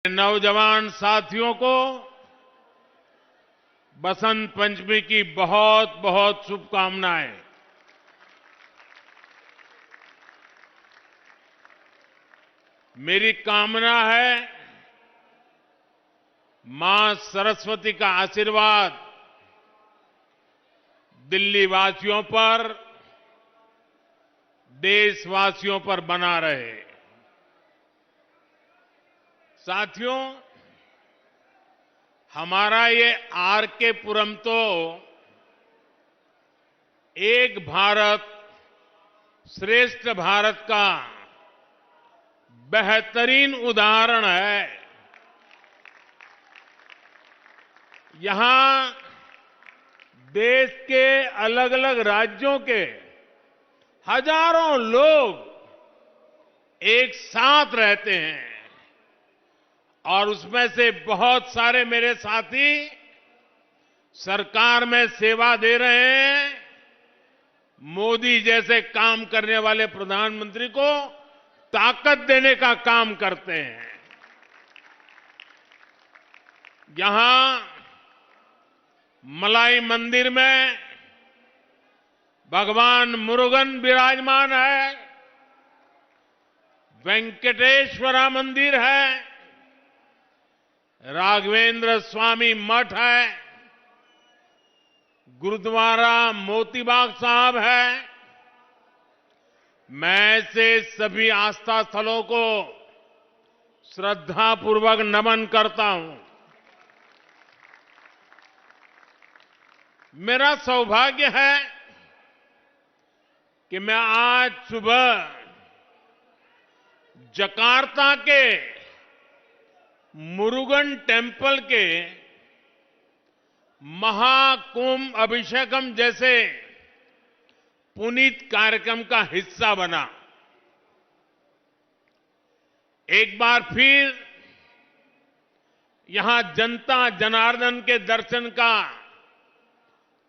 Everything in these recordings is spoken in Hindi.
नौजवान साथियों को बसंत पंचमी की बहुत बहुत शुभकामनाएं। मेरी कामना है मां सरस्वती का आशीर्वाद दिल्ली वासियों पर, देशवासियों पर बना रहे। साथियों, हमारा ये आरके पुरम तो एक भारत श्रेष्ठ भारत का बेहतरीन उदाहरण है। यहां देश के अलग अलग राज्यों के हजारों लोग एक साथ रहते हैं और उसमें से बहुत सारे मेरे साथी सरकार में सेवा दे रहे हैं। मोदी जैसे काम करने वाले प्रधानमंत्री को ताकत देने का काम करते हैं। यहां मलाई मंदिर में भगवान मुरुगन विराजमान है, वेंकटेश्वरा मंदिर है, राघवेंद्र स्वामी मठ है, गुरुद्वारा मोतीबाग साहब है। मैं ऐसे सभी आस्था स्थलों को श्रद्धापूर्वक नमन करता हूं। मेरा सौभाग्य है कि मैं आज सुबह जकार्ता के मुरुगन टेम्पल के महाकुंभ अभिषेकम जैसे पुनीत कार्यक्रम का हिस्सा बना। एक बार फिर यहां जनता जनार्दन के दर्शन का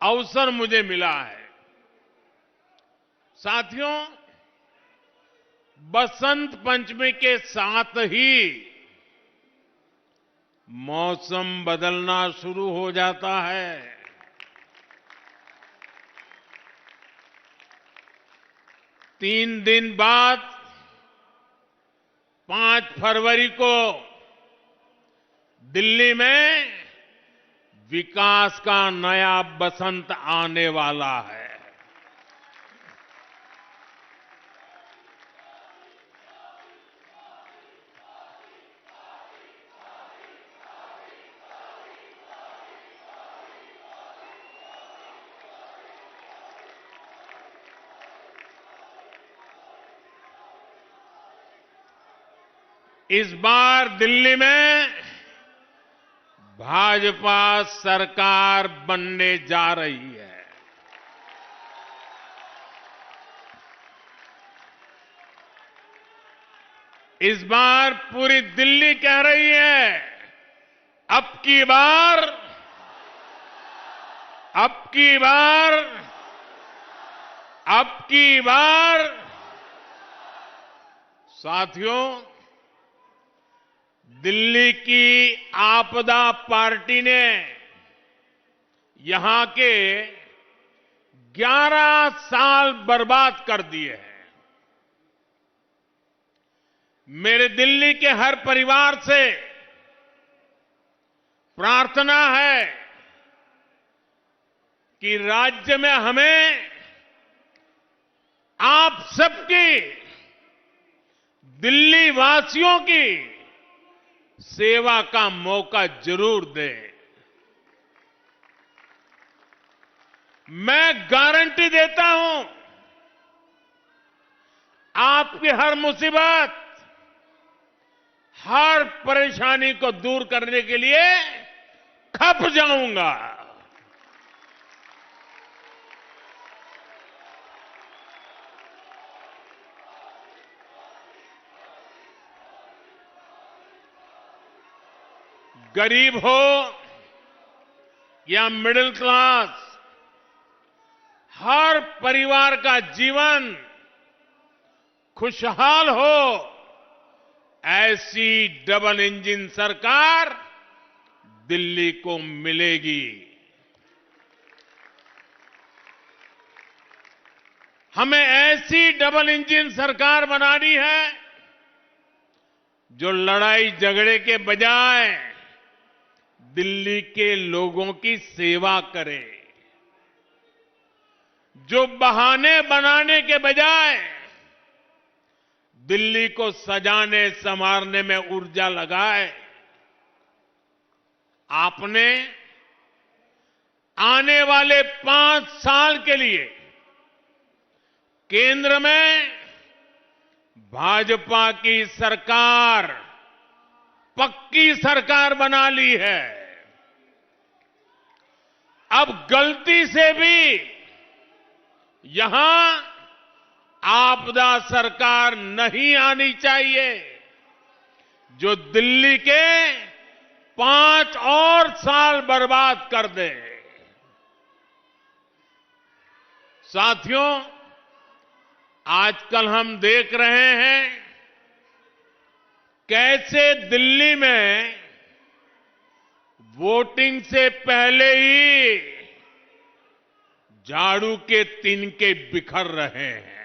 अवसर मुझे मिला है। साथियों, बसंत पंचमी के साथ ही मौसम बदलना शुरू हो जाता है। 3 दिन बाद 5 फरवरी को दिल्ली में विकास का नया बसंत आने वाला है। इस बार दिल्ली में भाजपा सरकार बनने जा रही है। इस बार पूरी दिल्ली कह रही है, अब की बार, अब की बार, अब की बार। साथियों, दिल्ली की आपदा पार्टी ने यहां के 11 साल बर्बाद कर दिए हैं। मेरे दिल्ली के हर परिवार से प्रार्थना है कि राज्य में हमें आप सबकी, दिल्ली वासियों की सेवा का मौका जरूर दें। मैं गारंटी देता हूं, आपकी हर मुसीबत, हर परेशानी को दूर करने के लिए खप जाऊंगा। गरीब हो या मिडिल क्लास, हर परिवार का जीवन खुशहाल हो, ऐसी डबल इंजन सरकार दिल्ली को मिलेगी। हमें ऐसी डबल इंजन सरकार बनानी है जो लड़ाई झगड़े के बजाय दिल्ली के लोगों की सेवा करे, जो बहाने बनाने के बजाय दिल्ली को सजाने संवारने में ऊर्जा लगाए। आपने आने वाले 5 साल के लिए केंद्र में भाजपा की सरकार, पक्की सरकार बना ली है। अब गलती से भी यहां आपदा सरकार नहीं आनी चाहिए जो दिल्ली के 5 और साल बर्बाद कर दे। साथियों, आजकल हम देख रहे हैं कैसे दिल्ली में वोटिंग से पहले ही झाड़ू के तिनके बिखर रहे हैं।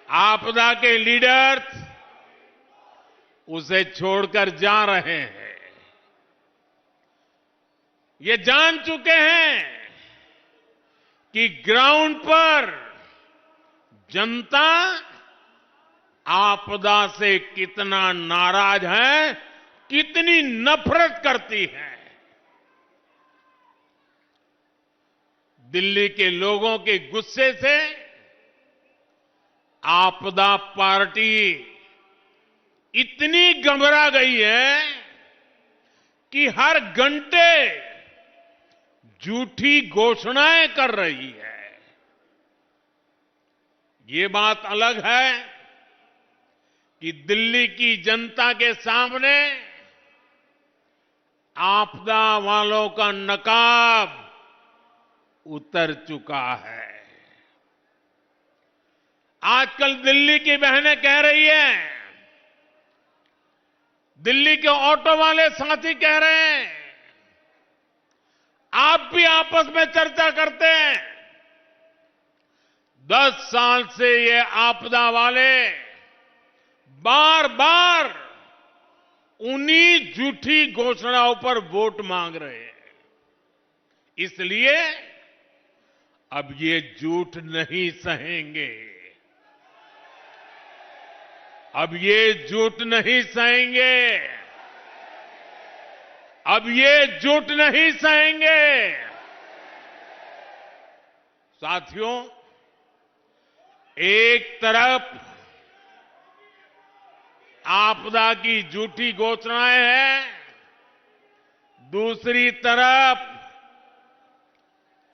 आपदा के लीडर्स उसे छोड़कर जा रहे हैं। ये जान चुके हैं कि ग्राउंड पर जनता आपदा से कितना नाराज है, कितनी नफरत करती है। दिल्ली के लोगों के गुस्से से आपदा पार्टी इतनी घबरा गई है कि हर घंटे झूठी घोषणाएं कर रही है। ये बात अलग है कि दिल्ली की जनता के सामने आपदा वालों का नकाब उतर चुका है। आजकल दिल्ली की बहनें कह रही हैं, दिल्ली के ऑटो वाले साथी कह रहे हैं, आप भी आपस में चर्चा करते हैं। 10 साल से ये आपदा वाले बार बार उन्हीं झूठी घोषणाओं पर वोट मांग रहे हैं। इसलिए अब ये झूठ नहीं सहेंगे, अब ये झूठ नहीं सहेंगे, अब ये झूठ नहीं सहेंगे। साथियों, एक तरफ आपदा की झूठी घोषणाएं हैं, दूसरी तरफ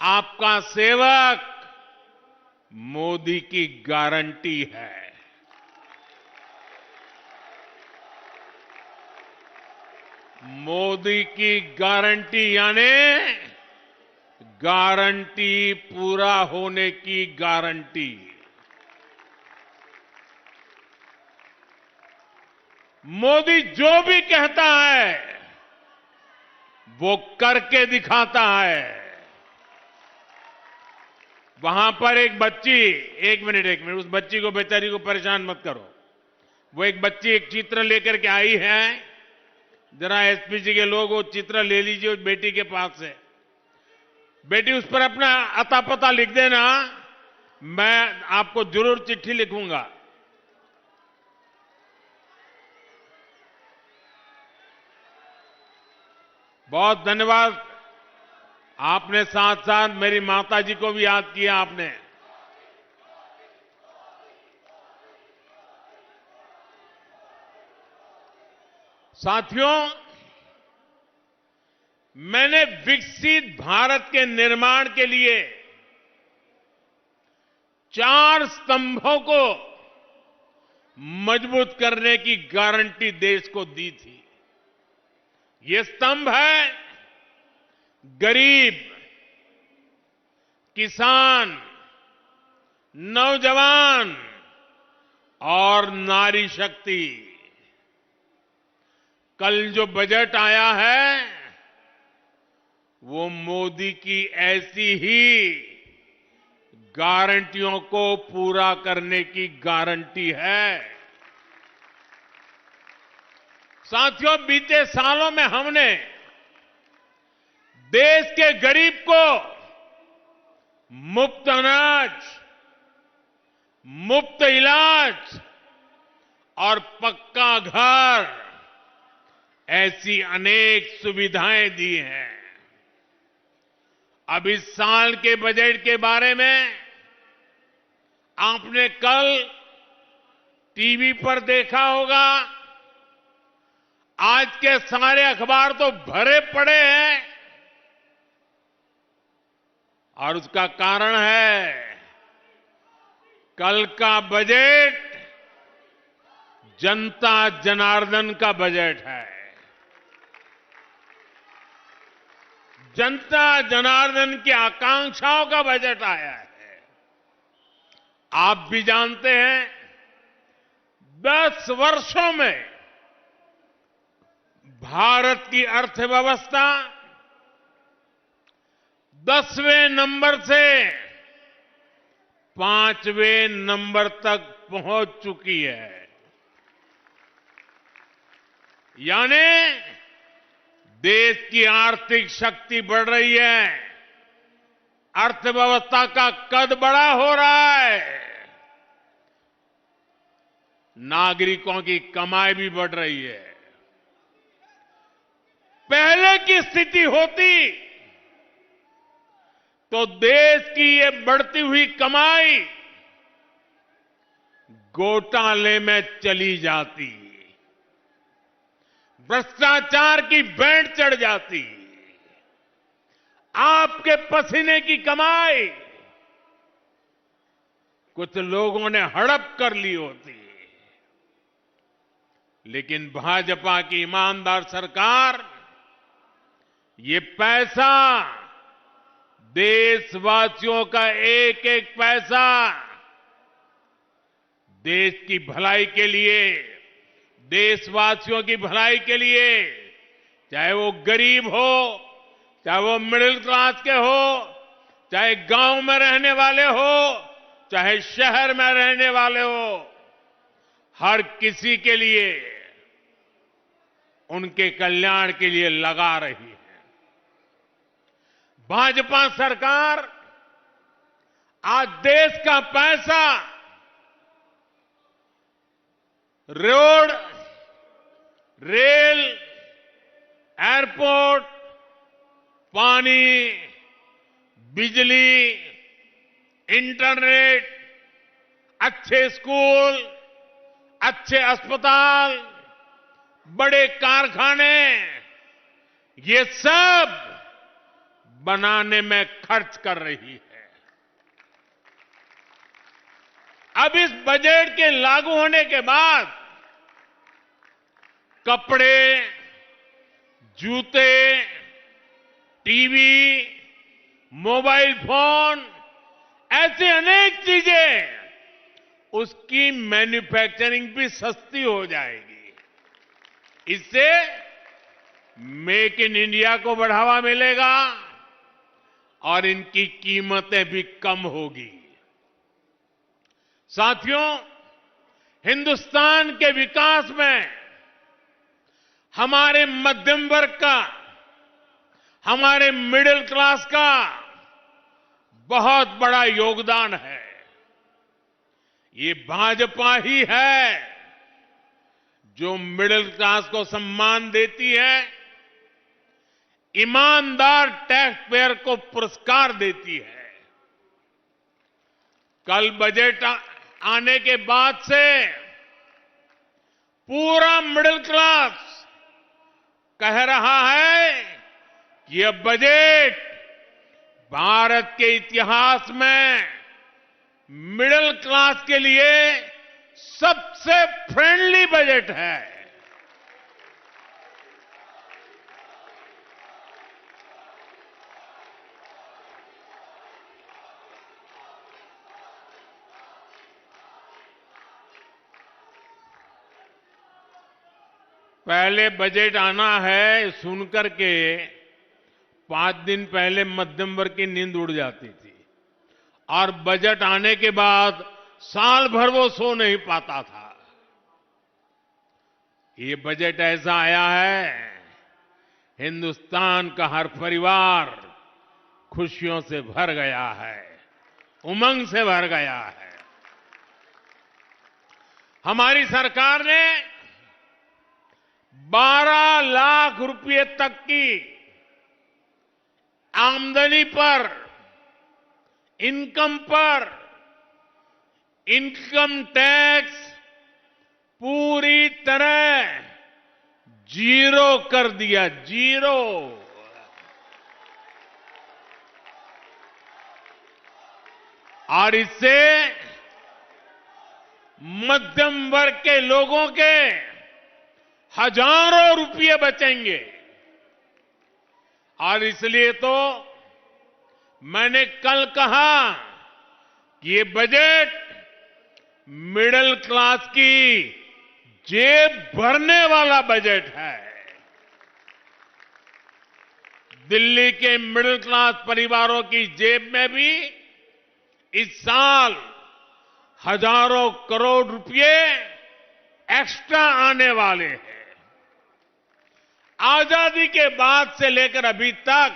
आपका सेवक मोदी की गारंटी है। मोदी की गारंटी यानी गारंटी पूरा होने की गारंटी। मोदी जो भी कहता है वो करके दिखाता है। वहां पर एक बच्ची, एक मिनट, उस बच्ची को, बेचारी को परेशान मत करो। वो एक बच्ची एक चित्र लेकर के आई है। जरा एसपी जी के लोग वो चित्र ले लीजिए उस बेटी के पास से। बेटी, उस पर अपना अता पता लिख देना, मैं आपको जरूर चिट्ठी लिखूंगा। बहुत धन्यवाद। आपने साथ साथ मेरी माता जी को भी याद किया आपने। साथियों, मैंने विकसित भारत के निर्माण के लिए 4 स्तंभों को मजबूत करने की गारंटी देश को दी थी। ये स्तंभ है गरीब, किसान, नौजवान और नारी शक्ति। कल जो बजट आया है वो मोदी की ऐसी ही गारंटियों को पूरा करने की गारंटी है। साथियों, बीते सालों में हमने देश के गरीब को मुफ्त अनाज, मुफ्त इलाज और पक्का घर ऐसी अनेक सुविधाएं दी हैं। अब इस साल के बजट के बारे में आपने कल टीवी पर देखा होगा। आज के सारे अखबार तो भरे पड़े हैं और उसका कारण है कल का बजट जनता जनार्दन का बजट है। जनता जनार्दन की आकांक्षाओं का बजट आया है। आप भी जानते हैं 10 वर्षों में भारत की अर्थव्यवस्था 10वें नंबर से 5वें नंबर तक पहुंच चुकी है। यानी देश की आर्थिक शक्ति बढ़ रही है, अर्थव्यवस्था का कद बड़ा हो रहा है, नागरिकों की कमाई भी बढ़ रही है। पहले की स्थिति होती तो देश की ये बढ़ती हुई कमाई घोटाले में चली जाती, भ्रष्टाचार की बैंड चढ़ जाती, आपके पसीने की कमाई कुछ लोगों ने हड़प कर ली होती। लेकिन भाजपा की ईमानदार सरकार ये पैसा, देशवासियों का एक एक पैसा देश की भलाई के लिए, देशवासियों की भलाई के लिए, चाहे वो गरीब हो, चाहे वो मिडिल क्लास के हो, चाहे गांव में रहने वाले हो, चाहे शहर में रहने वाले हो, हर किसी के लिए, उनके कल्याण के लिए लगा रही है। भाजपा सरकार आज देश का पैसा रोड, रेल, एयरपोर्ट, पानी, बिजली, इंटरनेट, अच्छे स्कूल, अच्छे अस्पताल, बड़े कारखाने, ये सब बनाने में खर्च कर रही है। अब इस बजट के लागू होने के बाद कपड़े, जूते, टीवी, मोबाइल फोन, ऐसे अनेक चीजें, उसकी मैन्युफैक्चरिंग भी सस्ती हो जाएगी। इससे मेक इन इंडिया को बढ़ावा मिलेगा और इनकी कीमतें भी कम होगी। साथियों, हिंदुस्तान के विकास में हमारे मध्यम वर्ग का, हमारे मिडिल क्लास का बहुत बड़ा योगदान है। ये भाजपा ही है जो मिडिल क्लास को सम्मान देती है, ईमानदार टैक्स पेयर को पुरस्कार देती है। कल बजट आने के बाद से पूरा मिडिल क्लास कह रहा है कि यह बजट भारत के इतिहास में मिडिल क्लास के लिए सबसे फ्रेंडली बजट है। पहले बजट आना है सुनकर के 5 दिन पहले मध्यम वर्ग की नींद उड़ जाती थी और बजट आने के बाद साल भर वो सो नहीं पाता था। ये बजट ऐसा आया है, हिंदुस्तान का हर परिवार खुशियों से भर गया है, उमंग से भर गया है। हमारी सरकार ने 12 लाख रुपए तक की आमदनी पर, इनकम पर इनकम टैक्स पूरी तरह जीरो कर दिया, जीरो। और इससे मध्यम वर्ग के लोगों के हजारों रुपये बचेंगे। और इसलिए तो मैंने कल कहा कि ये बजट मिडिल क्लास की जेब भरने वाला बजट है। दिल्ली के मिडिल क्लास परिवारों की जेब में भी इस साल हजारों करोड़ रुपए एक्स्ट्रा आने वाले हैं। आजादी के बाद से लेकर अभी तक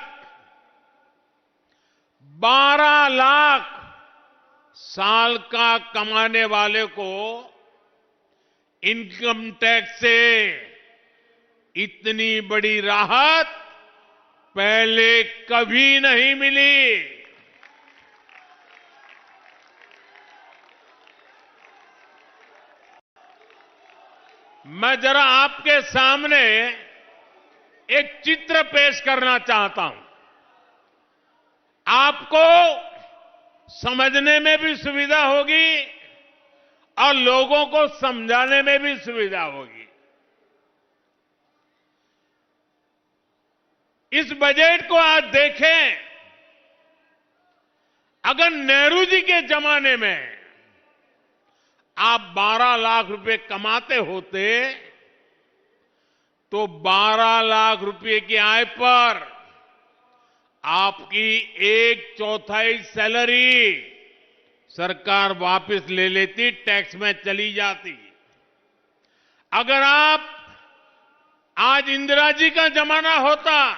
12 लाख साल का कमाने वाले को इनकम टैक्स से इतनी बड़ी राहत पहले कभी नहीं मिली। मैं जरा आपके सामने एक चित्र पेश करना चाहता हूं, आपको समझने में भी सुविधा होगी और लोगों को समझाने में भी सुविधा होगी। इस बजट को आज देखें, अगर नेहरू जी के जमाने में आप 12 लाख रुपए कमाते होते तो 12 लाख रुपए की आय पर आपकी 1/4 सैलरी सरकार वापस ले लेती, टैक्स में चली जाती। अगर आप आज इंदिरा जी का जमाना होता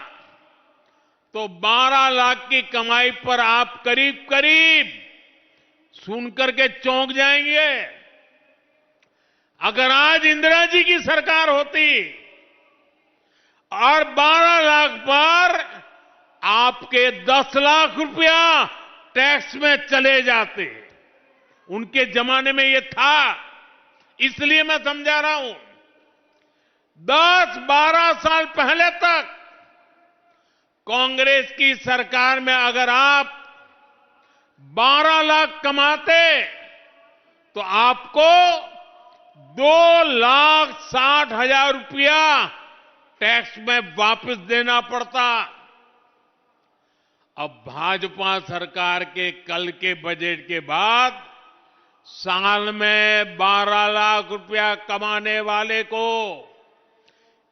तो 12 लाख की कमाई पर आप करीब करीब सुनकर के चौंक जाएंगे। अगर आज इंदिरा जी की सरकार होती और 12 लाख पर आपके 10 लाख रुपया टैक्स में चले जाते, उनके जमाने में ये था, इसलिए मैं समझा रहा हूं। 10-12 साल पहले तक कांग्रेस की सरकार में अगर आप 12 लाख कमाते तो आपको 2,60,000 रुपया टैक्स में वापस देना पड़ता। अब भाजपा सरकार के कल के बजट के बाद साल में 12 लाख रुपया कमाने वाले को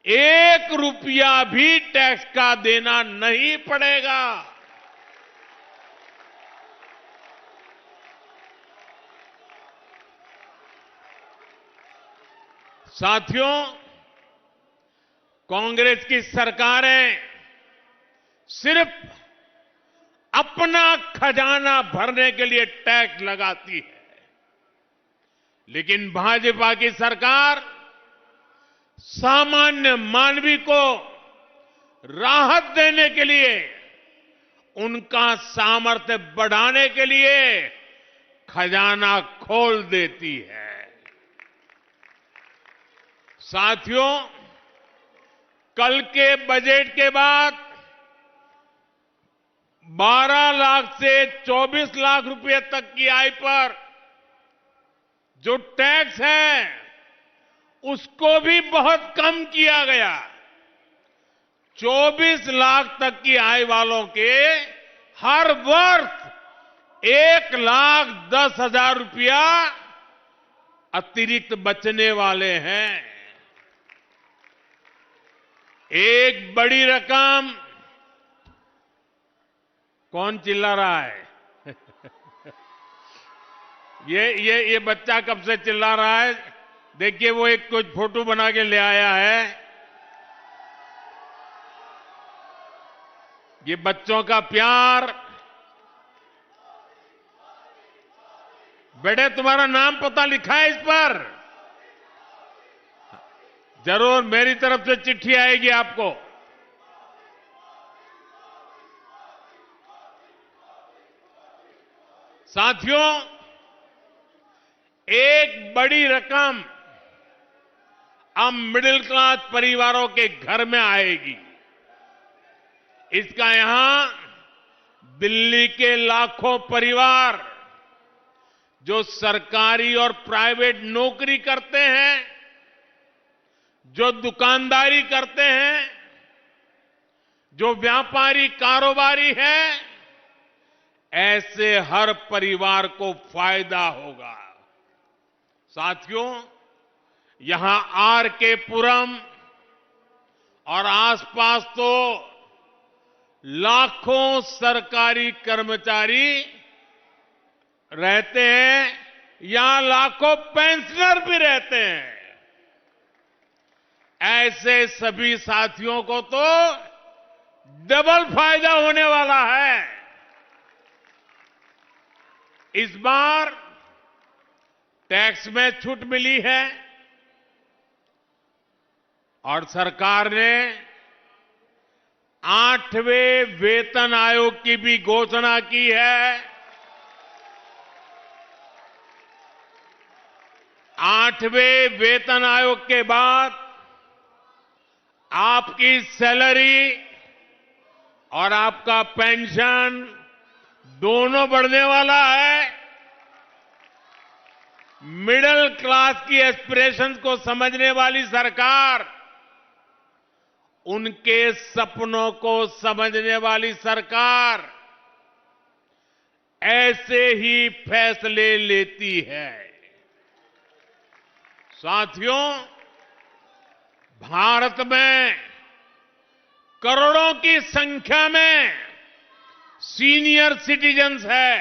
1 रुपया भी टैक्स का देना नहीं पड़ेगा। साथियों, कांग्रेस की सरकारें सिर्फ अपना खजाना भरने के लिए टैक्स लगाती है, लेकिन भाजपा की सरकार सामान्य मानवी को राहत देने के लिए, उनका सामर्थ्य बढ़ाने के लिए खजाना खोल देती है। साथियों, कल के बजट के बाद 12 लाख से 24 लाख रुपए तक की आय पर जो टैक्स है उसको भी बहुत कम किया गया। 24 लाख तक की आय वालों के हर वर्ष 1,10,000 रुपया अतिरिक्त बचने वाले हैं। एक बड़ी रकम। कौन चिल्ला रहा है? ये बच्चा कब से चिल्ला रहा है? देखिए वो एक कुछ फोटो बना के ले आया है। ये बच्चों का प्यार। बेटे तुम्हारा नाम पता लिखा है इस पर? जरूर मेरी तरफ से चिट्ठी आएगी आपको। साथियों, एक बड़ी रकम अब मिडिल क्लास परिवारों के घर में आएगी। इसका यहां दिल्ली के लाखों परिवार जो सरकारी और प्राइवेट नौकरी करते हैं, जो दुकानदारी करते हैं, जो व्यापारी कारोबारी हैं, ऐसे हर परिवार को फायदा होगा। साथियों, यहां आर के पुरम और आसपास तो लाखों सरकारी कर्मचारी रहते हैं, यहां लाखों पेंशनर भी रहते हैं। ऐसे सभी साथियों को तो डबल फायदा होने वाला है। इस बार टैक्स में छूट मिली है और सरकार ने 8वें वेतन आयोग की भी घोषणा की है। 8वें वेतन आयोग के बाद आपकी सैलरी और आपका पेंशन दोनों बढ़ने वाला है। मिडिल क्लास की एस्पिरेशंस को समझने वाली सरकार, उनके सपनों को समझने वाली सरकार ऐसे ही फैसले लेती है। साथियों, भारत में करोड़ों की संख्या में सीनियर सिटीजन्स है।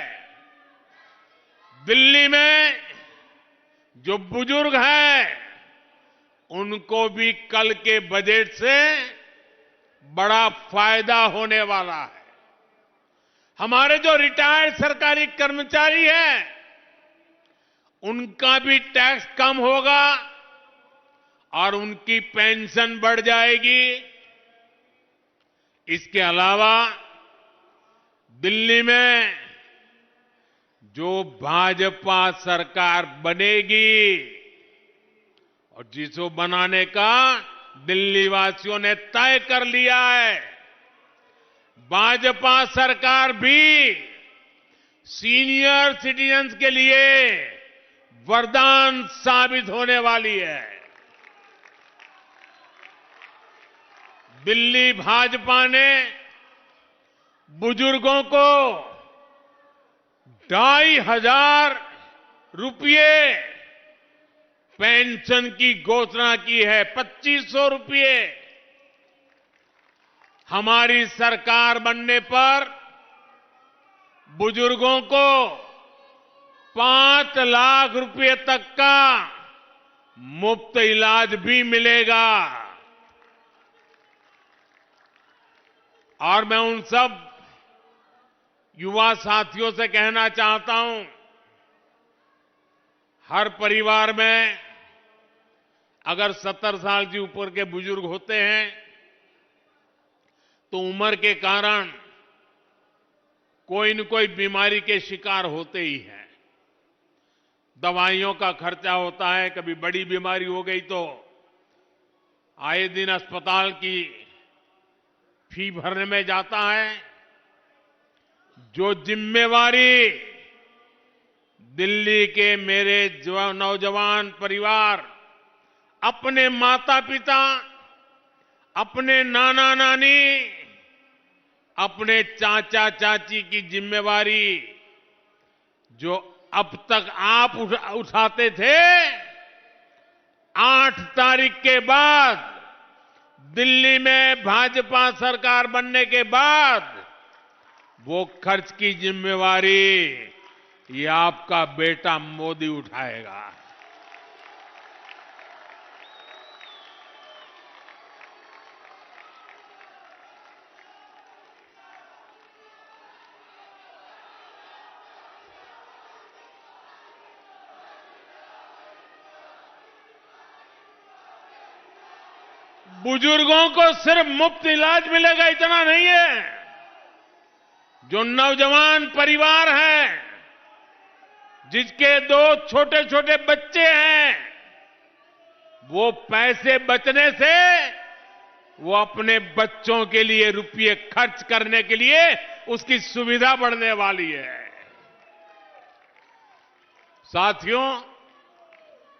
दिल्ली में जो बुजुर्ग हैं, उनको भी कल के बजट से बड़ा फायदा होने वाला है। हमारे जो रिटायर्ड सरकारी कर्मचारी हैं, उनका भी टैक्स कम होगा और उनकी पेंशन बढ़ जाएगी। इसके अलावा दिल्ली में जो भाजपा सरकार बनेगी और जिसको बनाने का दिल्ली वासियों ने तय कर लिया है, भाजपा सरकार भी सीनियर सिटीजन्स के लिए वरदान साबित होने वाली है। दिल्ली भाजपा ने बुजुर्गों को 2,500 रुपये पेंशन की घोषणा की है। 2,500 रुपये। हमारी सरकार बनने पर बुजुर्गों को 5 लाख रुपये तक का मुफ्त इलाज भी मिलेगा। और मैं उन सब युवा साथियों से कहना चाहता हूं, हर परिवार में अगर 70 साल से ऊपर के बुजुर्ग होते हैं तो उम्र के कारण कोई न कोई बीमारी के शिकार होते ही हैं। दवाइयों का खर्चा होता है, कभी बड़ी बीमारी हो गई तो आए दिन अस्पताल की फी भरने में जाता है। जो जिम्मेवारी दिल्ली के मेरे नौजवान परिवार अपने माता पिता, अपने नाना नानी, अपने चाचा चाची की जिम्मेवारी जो अब तक आप उठाते थे, 8 तारीख के बाद दिल्ली में भाजपा सरकार बनने के बाद वो खर्च की जिम्मेवारी ये आपका बेटा मोदी उठाएगा। बुजुर्गों को सिर्फ मुफ्त इलाज मिलेगा इतना नहीं है। जो नौजवान परिवार हैं, जिसके 2 छोटे छोटे बच्चे हैं, वो पैसे बचने से वो अपने बच्चों के लिए रुपये खर्च करने के लिए उसकी सुविधा बढ़ने वाली है। साथियों,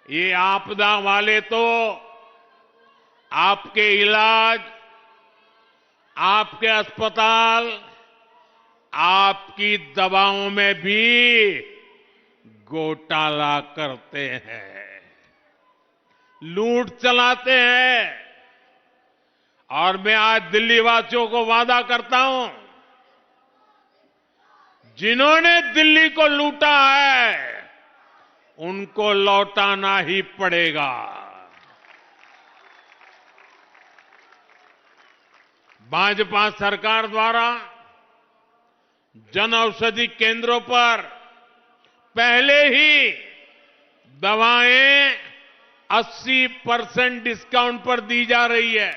ये आपदा वाले तो आपके इलाज, आपके अस्पताल, आपकी दवाओं में भी घोटाला करते हैं, लूट चलाते हैं। और मैं आज दिल्ली वासियों को वादा करता हूं, जिन्होंने दिल्ली को लूटा है उनको लौटाना ही पड़ेगा। भाजपा सरकार द्वारा जन औषधि केंद्रों पर पहले ही दवाएं 80% डिस्काउंट पर दी जा रही है।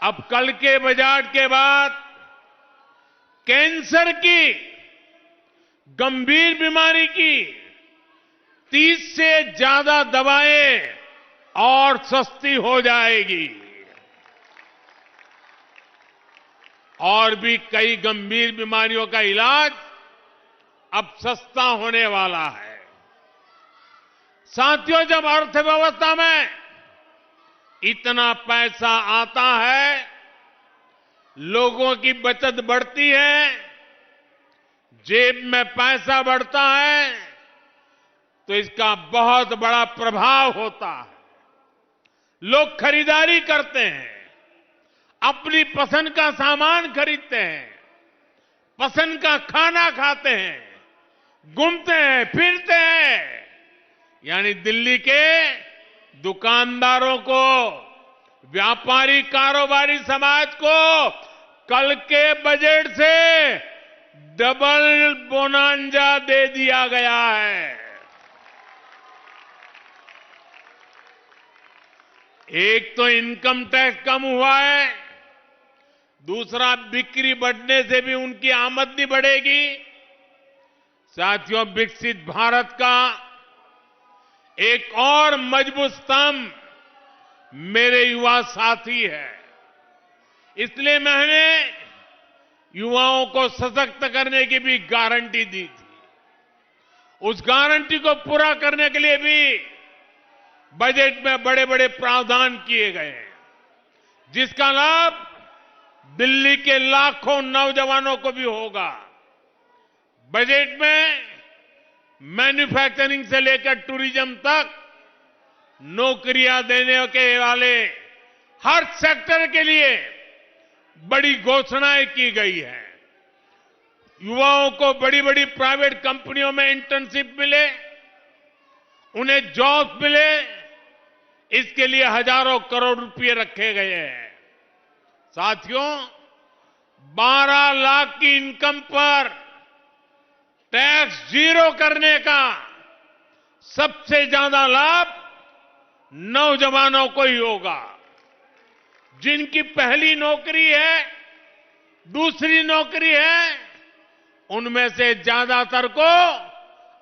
अब कल के बजट के बाद कैंसर की, गंभीर बीमारी की 30 से ज्यादा दवाएं और सस्ती हो जाएगी। और भी कई गंभीर बीमारियों का इलाज अब सस्ता होने वाला है। साथियों, जब अर्थव्यवस्था में इतना पैसा आता है, लोगों की बचत बढ़ती है, जेब में पैसा बढ़ता है, तो इसका बहुत बड़ा प्रभाव होता है। लोग खरीदारी करते हैं, अपनी पसंद का सामान खरीदते हैं, पसंद का खाना खाते हैं, घूमते हैं, फिरते हैं। यानी दिल्ली के दुकानदारों को, व्यापारी कारोबारी समाज को कल के बजट से डबल बोनांजा दे दिया गया है। एक तो इनकम टैक्स कम हुआ है, दूसरा बिक्री बढ़ने से भी उनकी आमदनी बढ़ेगी। साथियों, विकसित भारत का एक और मजबूत स्तंभ मेरे युवा साथी है। इसलिए मैंने युवाओं को सशक्त करने की भी गारंटी दी थी। उस गारंटी को पूरा करने के लिए भी बजट में बड़े बड़े प्रावधान किए गए हैं, जिसका लाभ दिल्ली के लाखों नौजवानों को भी होगा। बजट में मैन्युफैक्चरिंग से लेकर टूरिज्म तक नौकरियां देने के वाले हर सेक्टर के लिए बड़ी घोषणाएं की गई है। युवाओं को बड़ी बड़ी प्राइवेट कंपनियों में इंटर्नशिप मिले, उन्हें जॉब मिले, इसके लिए हजारों करोड़ रुपए रखे गए हैं। साथियों, 12 लाख की इनकम पर टैक्स जीरो करने का सबसे ज्यादा लाभ नौजवानों को ही होगा। जिनकी पहली नौकरी है, दूसरी नौकरी है, उनमें से ज्यादातर को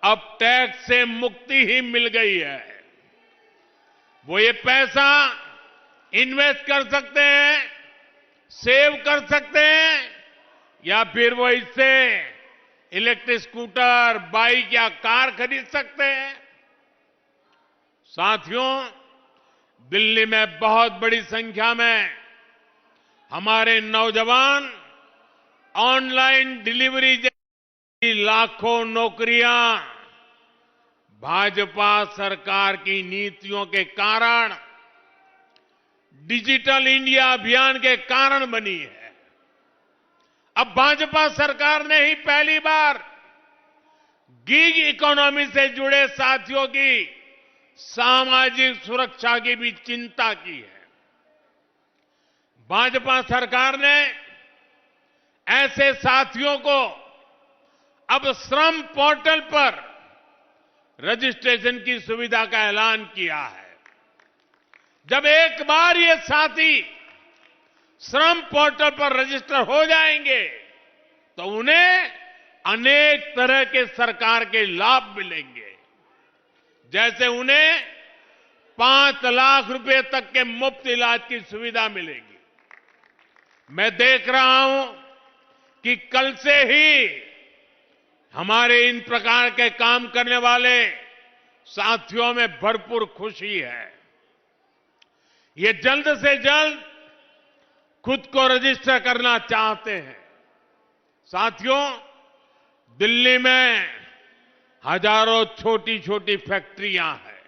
अब टैक्स से मुक्ति ही मिल गई है। वो ये पैसा इन्वेस्ट कर सकते हैं, सेव कर सकते हैं, या फिर वो इससे इलेक्ट्रिक स्कूटर, बाइक या कार खरीद सकते हैं। साथियों, दिल्ली में बहुत बड़ी संख्या में हमारे नौजवान ऑनलाइन डिलीवरी जैसी लाखों नौकरियां भाजपा सरकार की नीतियों के कारण, डिजिटल इंडिया अभियान के कारण बनी है। अब भाजपा सरकार ने ही पहली बार गिग इकोनॉमी से जुड़े साथियों की सामाजिक सुरक्षा की भी चिंता की है। भाजपा सरकार ने ऐसे साथियों को अब श्रम पोर्टल पर रजिस्ट्रेशन की सुविधा का ऐलान किया है। जब एक बार ये साथी श्रम पोर्टल पर रजिस्टर हो जाएंगे तो उन्हें अनेक तरह के सरकार के लाभ मिलेंगे। जैसे उन्हें 5 लाख रुपए तक के मुफ्त इलाज की सुविधा मिलेगी। मैं देख रहा हूं कि कल से ही हमारे इन प्रकार के काम करने वाले साथियों में भरपूर खुशी है। ये जल्द से जल्द खुद को रजिस्टर करना चाहते हैं। साथियों, दिल्ली में हजारों छोटी छोटी फैक्ट्रियां हैं,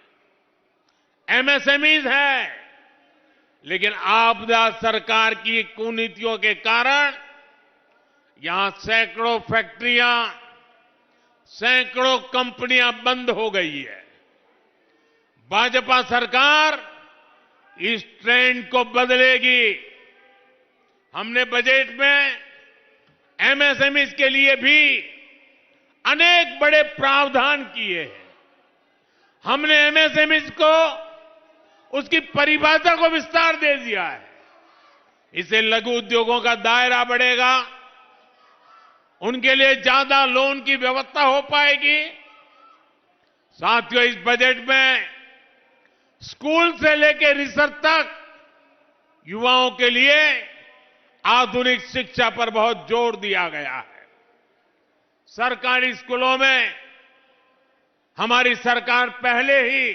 एमएसएमईज है, लेकिन आपदा सरकार की कुनीतियों के कारण यहां सैकड़ों फैक्ट्रियां, सैकड़ों कंपनियां बंद हो गई है। भाजपा सरकार इस ट्रेंड को बदलेगी। हमने बजट में एमएसएमईज के लिए भी अनेक बड़े प्रावधान किए हैं। हमने एमएसएमईज को उसकी परिभाषा को विस्तार दे दिया है। इससे लघु उद्योगों का दायरा बढ़ेगा, उनके लिए ज्यादा लोन की व्यवस्था हो पाएगी। साथियों, इस बजट में स्कूल से लेकर रिसर्च तक युवाओं के लिए आधुनिक शिक्षा पर बहुत जोर दिया गया है। सरकारी स्कूलों में हमारी सरकार पहले ही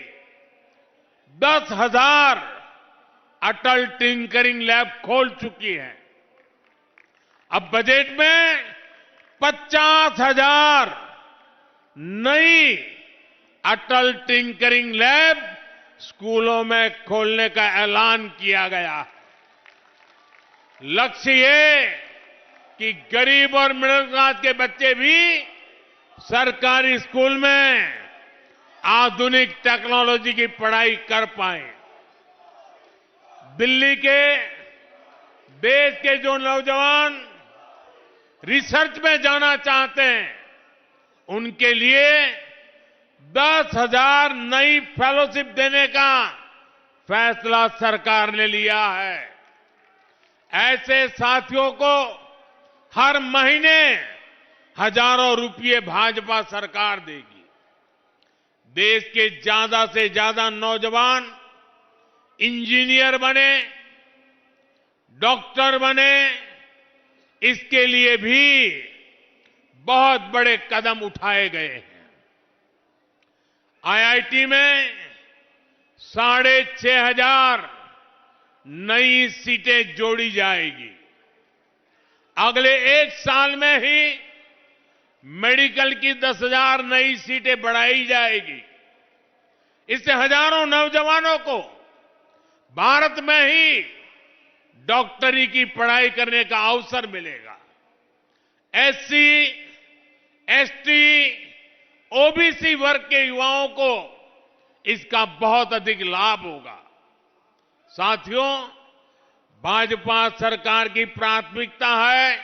10,000 अटल टिंकरिंग लैब खोल चुकी है। अब बजट में 50,000 नई अटल टिंकरिंग लैब स्कूलों में खोलने का ऐलान किया गया है। लक्ष्य ये कि गरीब और मिडिल क्लास के बच्चे भी सरकारी स्कूल में आधुनिक टेक्नोलॉजी की पढ़ाई कर पाएं। दिल्ली के, देश के जो नौजवान रिसर्च में जाना चाहते हैं, उनके लिए 10,000 नई फेलोशिप देने का फैसला सरकार ने लिया है। ऐसे साथियों को हर महीने हजारों रुपये भाजपा सरकार देगी। देश के ज्यादा से ज्यादा नौजवान इंजीनियर बने, डॉक्टर बने, इसके लिए भी बहुत बड़े कदम उठाए गए हैं। आईआईटी में 6,500 नई सीटें जोड़ी जाएगी। अगले 1 साल में ही मेडिकल की 10,000 नई सीटें बढ़ाई जाएगी। इससे हजारों नौजवानों को भारत में ही डॉक्टरी की पढ़ाई करने का अवसर मिलेगा। एससी, एसटी, ओबीसी वर्ग के युवाओं को इसका बहुत अधिक लाभ होगा। साथियों, भाजपा सरकार की प्राथमिकता है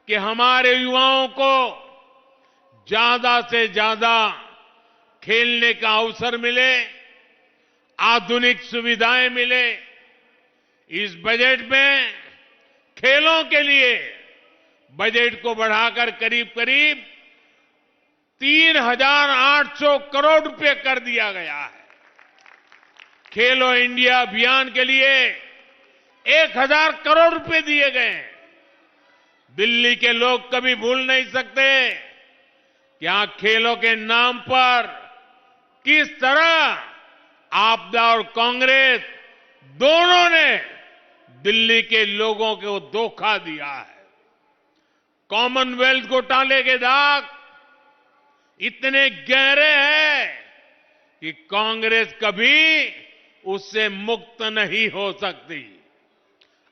कि हमारे युवाओं को ज्यादा से ज्यादा खेलने का अवसर मिले, आधुनिक सुविधाएं मिले। इस बजट में खेलों के लिए बजट को बढ़ाकर करीब करीब 3,800 करोड़ रुपए कर दिया गया है। खेलो इंडिया अभियान के लिए 1,000 करोड़ रुपए दिए गए हैं। दिल्ली के लोग कभी भूल नहीं सकते कि यहां खेलों के नाम पर किस तरह आपदा और कांग्रेस दोनों ने दिल्ली के लोगों को धोखा दिया है। कॉमनवेल्थ घोटाले के दाग इतने गहरे हैं कि कांग्रेस कभी उससे मुक्त नहीं हो सकती।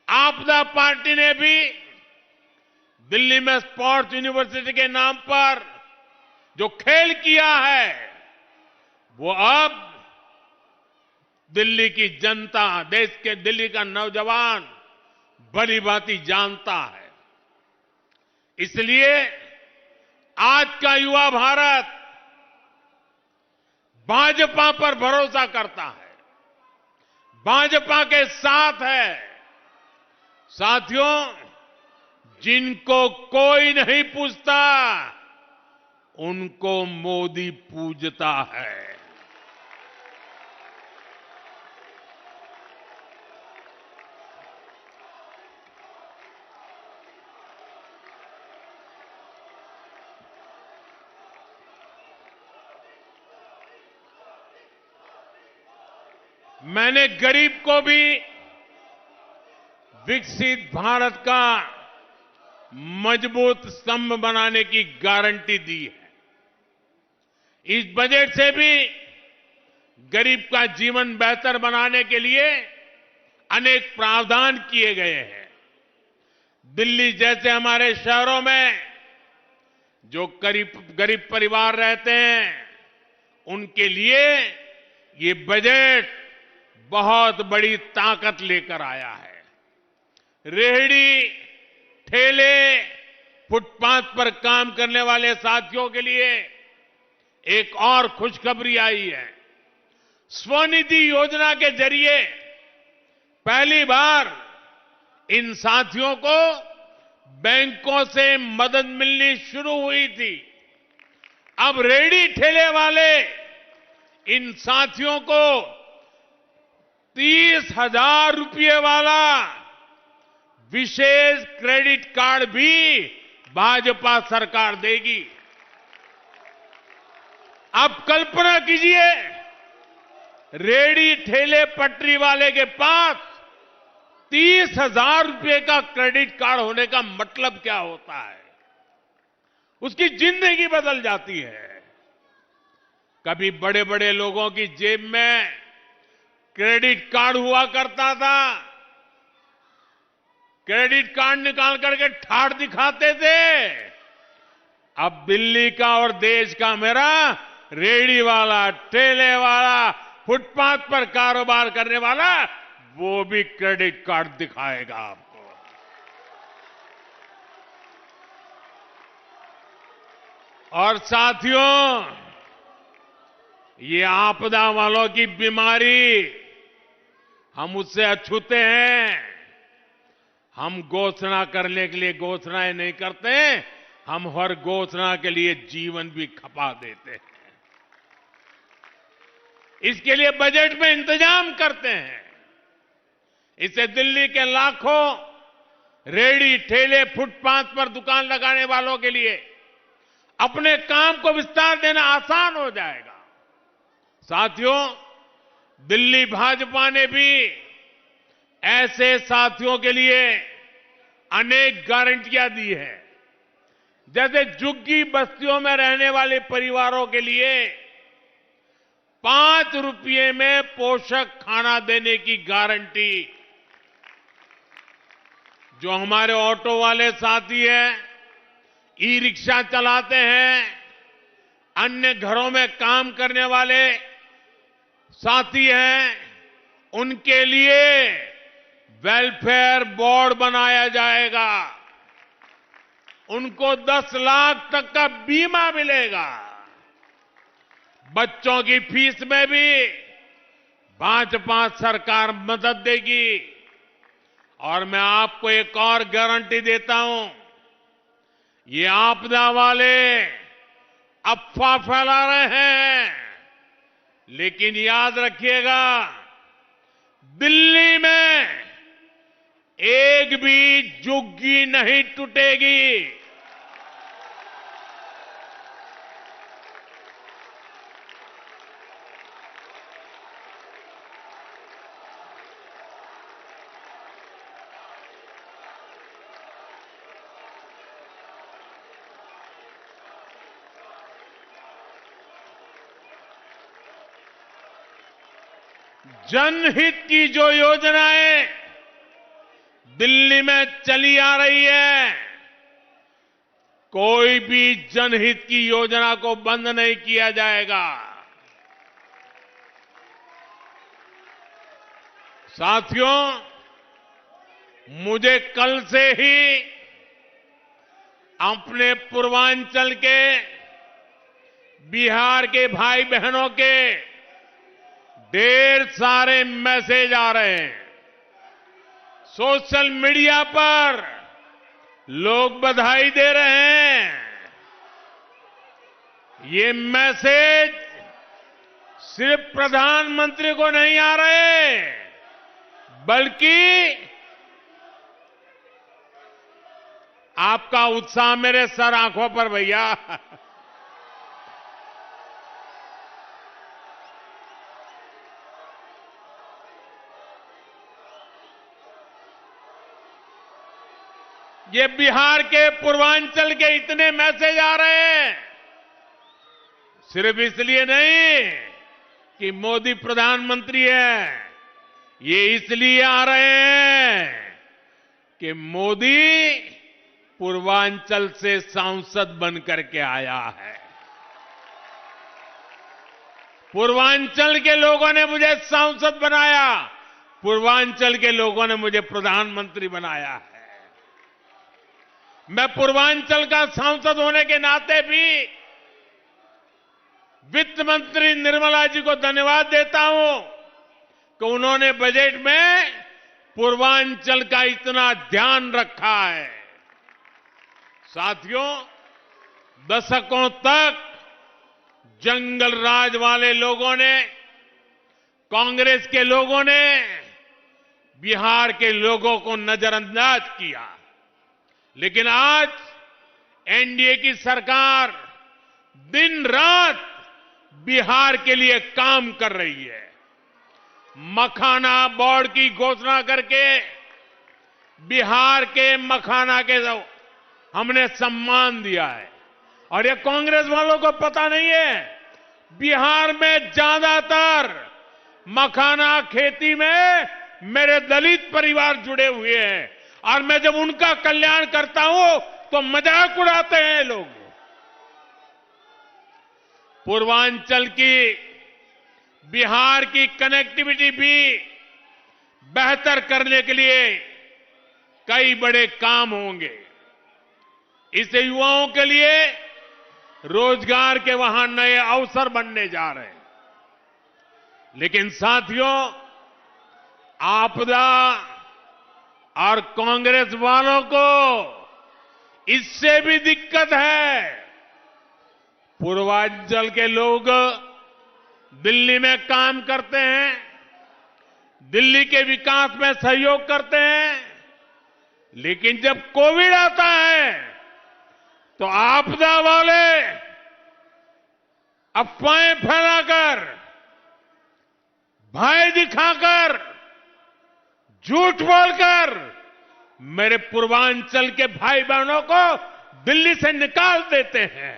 आपदा पार्टी ने भी दिल्ली में स्पोर्ट्स यूनिवर्सिटी के नाम पर जो खेल किया है वो अब दिल्ली की जनता, देश के दिल्ली का नौजवान भली भांति जानता है। इसलिए आज का युवा भारत भाजपा पर भरोसा करता है, भाजपा के साथ है। साथियों, जिनको कोई नहीं पूछता उनको मोदी पूजता है। मैंने गरीब को भी विकसित भारत का मजबूत स्तंभ बनाने की गारंटी दी है। इस बजट से भी गरीब का जीवन बेहतर बनाने के लिए अनेक प्रावधान किए गए हैं। दिल्ली जैसे हमारे शहरों में जो गरीब परिवार रहते हैं उनके लिए ये बजट बहुत बड़ी ताकत लेकर आया है। रेहड़ी, ठेले, फुटपाथ पर काम करने वाले साथियों के लिए एक और खुशखबरी आई है। स्वनिधि योजना के जरिए पहली बार इन साथियों को बैंकों से मदद मिलनी शुरू हुई थी। अब रेहड़ी ठेले वाले इन साथियों को 30,000 रुपये वाला विशेष क्रेडिट कार्ड भी भाजपा सरकार देगी। अब कल्पना कीजिए, रेहड़ी ठेले पटरी वाले के पास 30,000 रुपये का क्रेडिट कार्ड होने का मतलब क्या होता है। उसकी जिंदगी बदल जाती है। कभी बड़े बड़े लोगों की जेब में क्रेडिट कार्ड हुआ करता था, क्रेडिट कार्ड निकाल करके ठाठ दिखाते थे। अब दिल्ली का और देश का मेरा रेहड़ी वाला, ठेले वाला, फुटपाथ पर कारोबार करने वाला वो भी क्रेडिट कार्ड दिखाएगा आपको। और साथियों, ये आपदा वालों की बीमारी हम उससे अछूते हैं। हम घोषणा करने के लिए घोषणाएं नहीं करते, हम हर घोषणा के लिए जीवन भी खपा देते हैं। इसके लिए बजट में इंतजाम करते हैं। इससे दिल्ली के लाखों रेहड़ी, ठेले, फुटपाथ पर दुकान लगाने वालों के लिए अपने काम को विस्तार देना आसान हो जाएगा। साथियों, दिल्ली भाजपा ने भी ऐसे साथियों के लिए अनेक गारंटियां दी है। जैसे झुग्गी बस्तियों में रहने वाले परिवारों के लिए 5 रुपये में पोषक खाना देने की गारंटी। जो हमारे ऑटो वाले साथी हैं, ई रिक्शा चलाते हैं, अन्य घरों में काम करने वाले साथी हैं, उनके लिए वेलफेयर बोर्ड बनाया जाएगा। उनको 10 लाख तक का बीमा मिलेगा। बच्चों की फीस में भी भाजपा सरकार मदद देगी। और मैं आपको एक और गारंटी देता हूं, ये आपदा वाले अफवाह फैला रहे हैं, लेकिन याद रखिएगा, दिल्ली में 1 एक भी झुग्गी नहीं टूटेगी। जनहित की जो योजनाएं दिल्ली में चली आ रही है, कोई भी जनहित की योजना को बंद नहीं किया जाएगा। साथियों, मुझे कल से ही अपने पूर्वांचल के बिहार के भाई बहनों के ढेर सारे मैसेज आ रहे हैं। सोशल मीडिया पर लोग बधाई दे रहे हैं। ये मैसेज सिर्फ प्रधानमंत्री को नहीं आ रहे, बल्कि आपका उत्साह मेरे सर आंखों पर भैया। ये बिहार के पूर्वांचल के इतने मैसेज आ रहे हैं, सिर्फ इसलिए नहीं कि मोदी प्रधानमंत्री है, ये इसलिए आ रहे हैं कि मोदी पूर्वांचल से सांसद बनकर के आया है। पूर्वांचल के लोगों ने मुझे सांसद बनाया, पूर्वांचल के लोगों ने मुझे प्रधानमंत्री बनाया है। मैं पूर्वांचल का सांसद होने के नाते भी वित्त मंत्री निर्मला जी को धन्यवाद देता हूं कि उन्होंने बजट में पूर्वांचल का इतना ध्यान रखा है। साथियों, दशकों तक जंगल राज वाले लोगों ने, कांग्रेस के लोगों ने बिहार के लोगों को नजरअंदाज किया, लेकिन आज एनडीए की सरकार दिन रात बिहार के लिए काम कर रही है। मखाना बोर्ड की घोषणा करके बिहार के मखाना के हमने सम्मान दिया है। और ये कांग्रेस वालों को पता नहीं है, बिहार में ज्यादातर मखाना खेती में मेरे दलित परिवार जुड़े हुए हैं, और मैं जब उनका कल्याण करता हूं तो मजाक उड़ाते हैं लोग। पूर्वांचल की, बिहार की कनेक्टिविटी भी बेहतर करने के लिए कई बड़े काम होंगे। इससे युवाओं के लिए रोजगार के वहां नए अवसर बनने जा रहे हैं। लेकिन साथियों, आपदा और कांग्रेस वालों को इससे भी दिक्कत है। पूर्वांचल के लोग दिल्ली में काम करते हैं, दिल्ली के विकास में सहयोग करते हैं, लेकिन जब कोविड आता है तो आपदा वाले अफवाहें फैलाकर, भय दिखाकर, झूठ बोलकर मेरे पूर्वांचल के भाई बहनों को दिल्ली से निकाल देते हैं।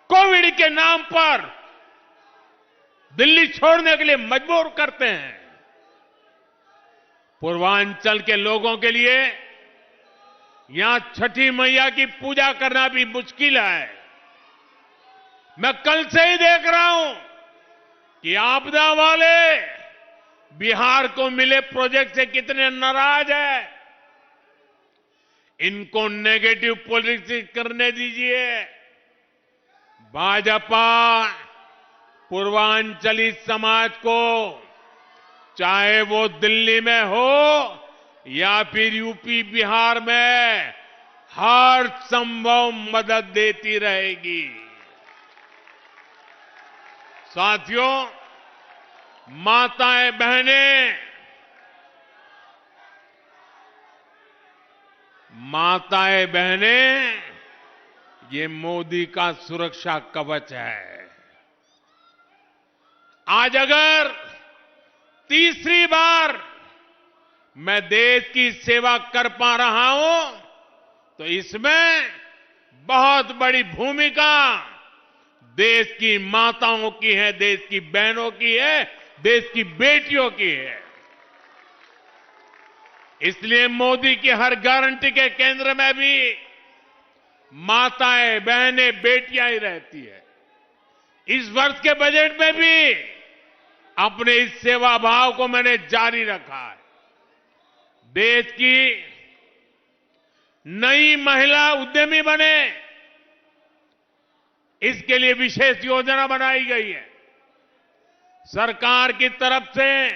कोविड के नाम पर दिल्ली छोड़ने के लिए मजबूर करते हैं। पूर्वांचल के लोगों के लिए यहां छठी मैया की पूजा करना भी मुश्किल है। मैं कल से ही देख रहा हूं कि आपदा वाले बिहार को मिले प्रोजेक्ट से कितने नाराज है। इनको नेगेटिव पॉलिटिक्स करने दीजिए। भाजपा पूर्वांचली समाज को, चाहे वो दिल्ली में हो या फिर यूपी बिहार में, हर संभव मदद देती रहेगी। साथियों, माताएं बहनें माताएं बहनें, ये मोदी का सुरक्षा कवच है। आज अगर तीसरी बार मैं देश की सेवा कर पा रहा हूं, तो इसमें बहुत बड़ी भूमिका देश की माताओं की है, देश की बहनों की है, देश की बेटियों की है। इसलिए मोदी की हर गारंटी के केंद्र में भी माताएं, बहनें, बेटियां ही रहती है। इस वर्ष के बजट में भी अपने इस सेवा भाव को मैंने जारी रखा है। देश की नई महिला उद्यमी बने, इसके लिए विशेष योजना बनाई गई है। सरकार की तरफ से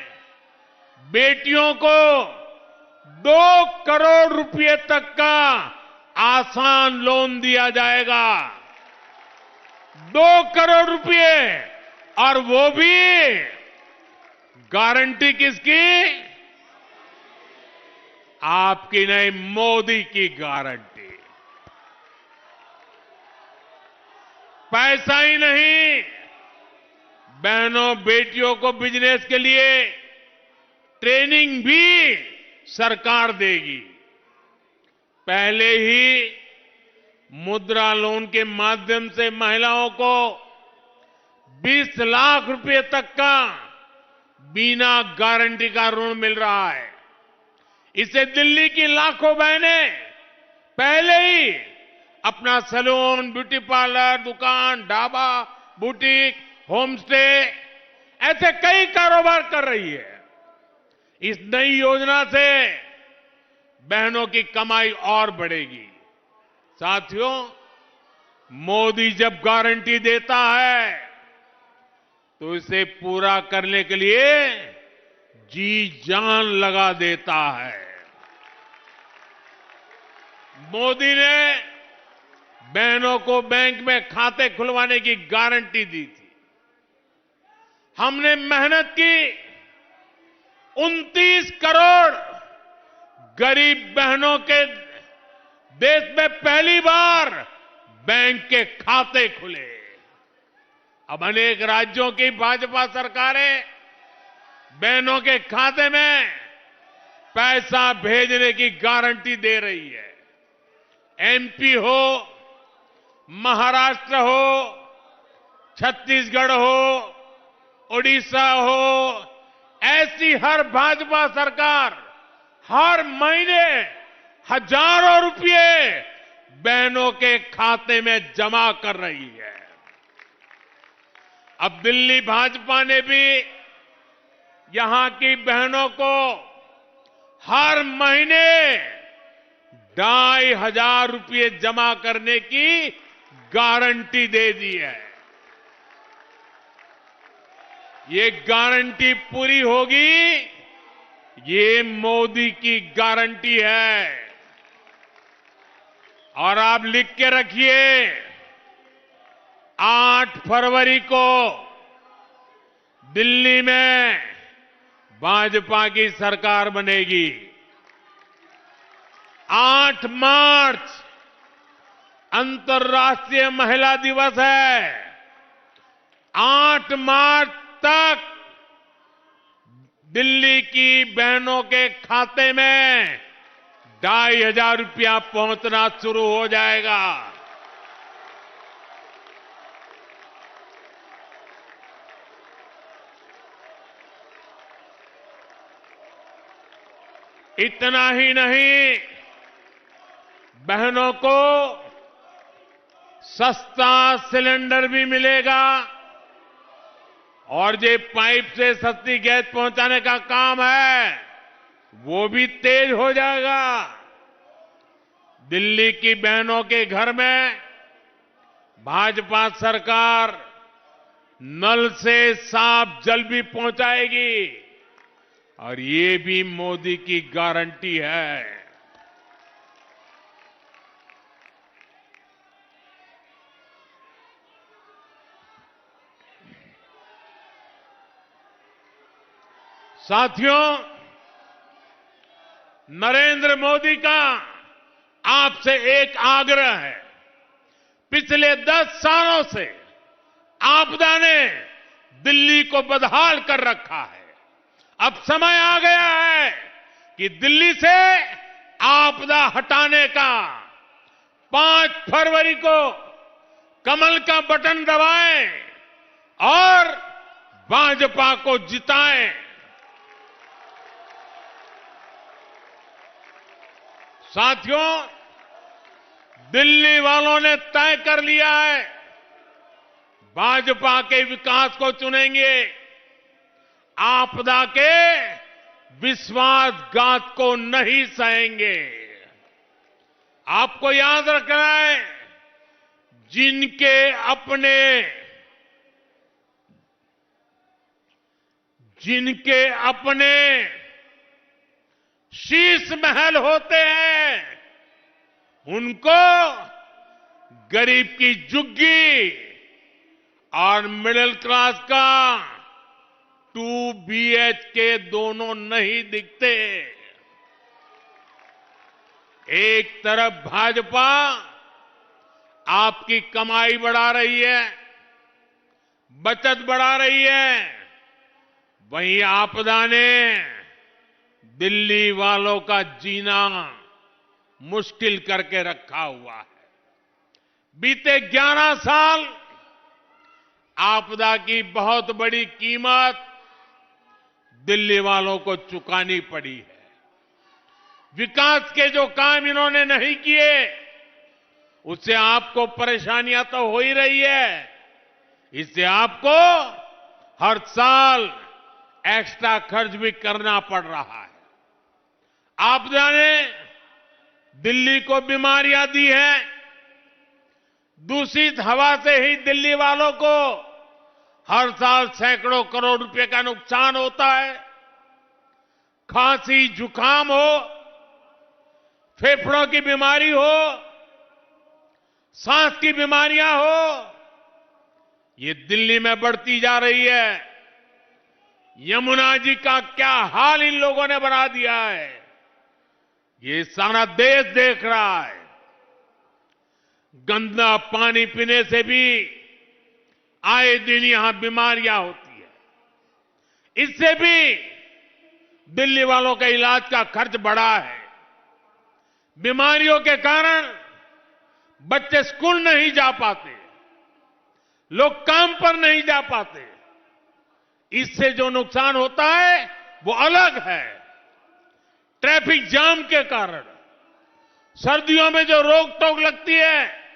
बेटियों को 2 करोड़ रुपए तक का आसान लोन दिया जाएगा। 2 करोड़ रुपए, और वो भी गारंटी किसकी? आपकी नहीं, मोदी की गारंटी। पैसा ही नहीं, बहनों बेटियों को बिजनेस के लिए ट्रेनिंग भी सरकार देगी। पहले ही मुद्रा लोन के माध्यम से महिलाओं को 20 लाख रुपए तक का बिना गारंटी का ऋण मिल रहा है। इसे दिल्ली की लाखों बहनें पहले ही अपना सैलून, ब्यूटी पार्लर, दुकान, ढाबा, बुटीक, होम स्टे, ऐसे कई कारोबार कर रही है। इस नई योजना से बहनों की कमाई और बढ़ेगी। साथियों, मोदी जब गारंटी देता है तो इसे पूरा करने के लिए जी जान लगा देता है। मोदी ने बहनों को बैंक में खाते खुलवाने की गारंटी दी थी। हमने मेहनत की, 29 करोड़ गरीब बहनों के देश में पहली बार बैंक के खाते खुले। अब अनेक राज्यों की भाजपा सरकारें बहनों के खाते में पैसा भेजने की गारंटी दे रही है। एमपी हो, महाराष्ट्र हो, छत्तीसगढ़ हो, ओडिशा हो, ऐसी हर भाजपा सरकार हर महीने हजारों रुपए बहनों के खाते में जमा कर रही है। अब दिल्ली भाजपा ने भी यहां की बहनों को हर महीने 2,500 रुपए जमा करने की गारंटी दे दी है। ये गारंटी पूरी होगी, ये मोदी की गारंटी है। और आप लिख के रखिए, 8 फरवरी को दिल्ली में भाजपा की सरकार बनेगी। 8 मार्च अंतर्राष्ट्रीय महिला दिवस है। 8 मार्च तक दिल्ली की बहनों के खाते में 2,500 रुपया पहुंचना शुरू हो जाएगा। इतना ही नहीं, बहनों को सस्ता सिलेंडर भी मिलेगा और जो पाइप से सस्ती गैस पहुंचाने का काम है वो भी तेज हो जाएगा। दिल्ली की बहनों के घर में भाजपा सरकार नल से साफ जल भी पहुंचाएगी और ये भी मोदी की गारंटी है। साथियों, नरेंद्र मोदी का आपसे एक आग्रह है। पिछले 10 सालों से आपदा ने दिल्ली को बदहाल कर रखा है। अब समय आ गया है कि दिल्ली से आपदा हटाने का 5 फरवरी को कमल का बटन दबाएं और भाजपा को जिताएं। साथियों, दिल्ली वालों ने तय कर लिया है, भाजपा के विकास को चुनेंगे, आपदा के विश्वासघात को नहीं सहेंगे। आपको याद रखना है, जिनके अपने शीश महल होते हैं, उनको गरीब की झुग्गी और मिडिल क्लास का 2 BHK दोनों नहीं दिखते। एक तरफ भाजपा आपकी कमाई बढ़ा रही है, बचत बढ़ा रही है, वहीं आपदा ने दिल्ली वालों का जीना मुश्किल करके रखा हुआ है। बीते 11 साल आपदा की बहुत बड़ी कीमत दिल्ली वालों को चुकानी पड़ी है। विकास के जो काम इन्होंने नहीं किए, उससे आपको परेशानियां तो हो ही रही है। इससे आपको हर साल एक्स्ट्रा खर्च भी करना पड़ रहा है। आपदा ने दिल्ली को बीमारियां दी हैं। दूषित हवा से ही दिल्ली वालों को हर साल सैकड़ों करोड़ रुपए का नुकसान होता है। खांसी, जुकाम हो, फेफड़ों की बीमारी हो, सांस की बीमारियां हो, ये दिल्ली में बढ़ती जा रही है। यमुना जी का क्या हाल इन लोगों ने बना दिया है, ये सारा देश देख रहा है। गंदा पानी पीने से भी आए दिन यहां बीमारियां होती है। इससे भी दिल्ली वालों के इलाज का खर्च बढ़ा है। बीमारियों के कारण बच्चे स्कूल नहीं जा पाते, लोग काम पर नहीं जा पाते। इससे जो नुकसान होता है वो अलग है। ट्रैफिक जाम के कारण, सर्दियों में जो रोक टोक लगती है,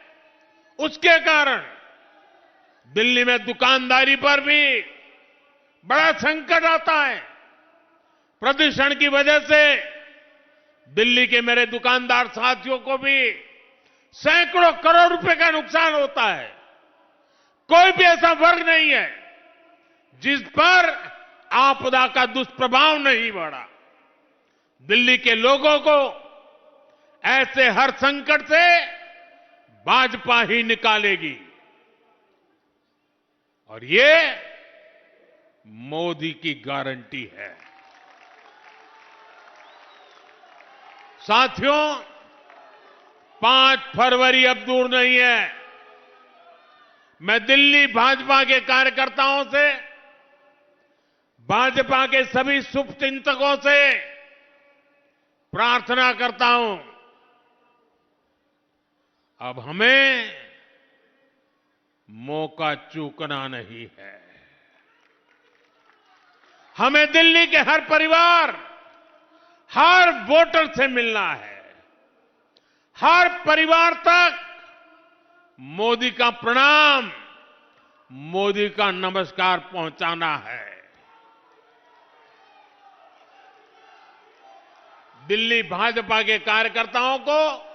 उसके कारण दिल्ली में दुकानदारी पर भी बड़ा संकट आता है। प्रदूषण की वजह से दिल्ली के मेरे दुकानदार साथियों को भी सैकड़ों करोड़ रुपए का नुकसान होता है। कोई भी ऐसा वर्ग नहीं है जिस पर आपदा का दुष्प्रभाव नहीं बढ़ा। दिल्ली के लोगों को ऐसे हर संकट से भाजपा ही निकालेगी, और ये मोदी की गारंटी है। साथियों, 5 फरवरी अब दूर नहीं है। मैं दिल्ली भाजपा के कार्यकर्ताओं से, भाजपा के सभी शुभचिंतकों से प्रार्थना करता हूं, अब हमें मौका चूकना नहीं है। हमें दिल्ली के हर परिवार, हर वोटर से मिलना है। हर परिवार तक मोदी का प्रणाम, मोदी का नमस्कार पहुंचाना है। दिल्ली भाजपा के कार्यकर्ताओं को